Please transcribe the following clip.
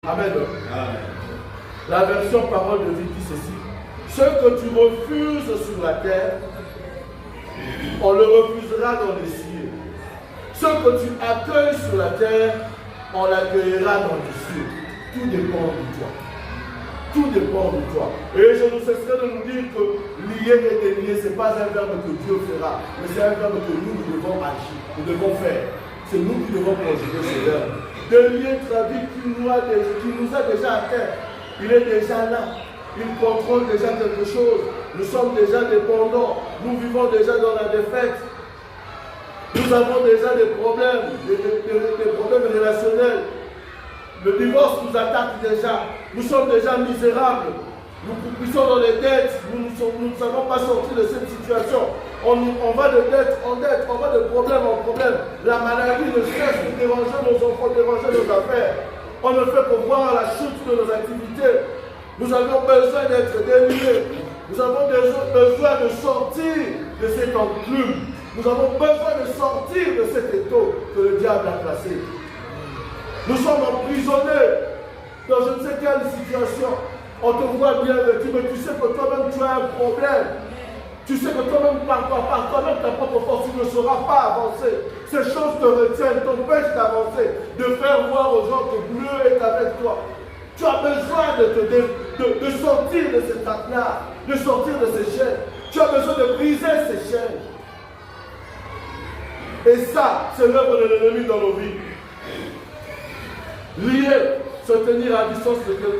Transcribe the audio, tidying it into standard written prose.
Amen. Amen. La version parole de vie dit ceci. Ce que tu refuses sur la terre, on le refusera dans les cieux. Ce que tu accueilles sur la terre, on l'accueillera dans les cieux. Tout dépend de toi. Tout dépend de toi. Et je ne cesserai de nous dire que lier et délier, ce n'est pas un verbe que Dieu fera, mais c'est un verbe que nous devons agir, nous devons faire. C'est nous qui devons conjuguer ce verbe. Délier traduit qui nous a déjà atteint. Il est déjà là. Il contrôle déjà quelque chose. Nous sommes déjà dépendants. Nous vivons déjà dans la défaite. Nous avons déjà des problèmes, des problèmes relationnels. Le divorce nous attaque déjà. Nous sommes déjà misérables. Nous sommes dans les dettes. Nous ne savons pas sortir de cette situation. On va de dette en dette, on va de problème en problème. La maladie ne cesse de déranger nos enfants, déranger nos affaires. On ne fait que voir la chute de nos activités. Nous avons besoin d'être déliés. Nous avons besoin de sortir de cette enclume. Nous avons besoin de sortir de cet étau que le diable a placé. Nous sommes emprisonnés dans je ne sais quelle situation. On te voit bien vêtu, mais tu sais que toi-même tu as un problème. Tu sais que toi-même, par toi-même, ta propre force, tu ne sauras pas avancer. Ces choses te retiennent, t'empêchent d'avancer, de faire voir aux gens que Dieu est avec toi. Tu as besoin de sortir de cette traque-là, de sortir de ces chaînes. Tu as besoin de briser ces chaînes. Et ça, c'est l'œuvre de l'ennemi dans nos vies. Lier, se tenir à distance de quelqu'un.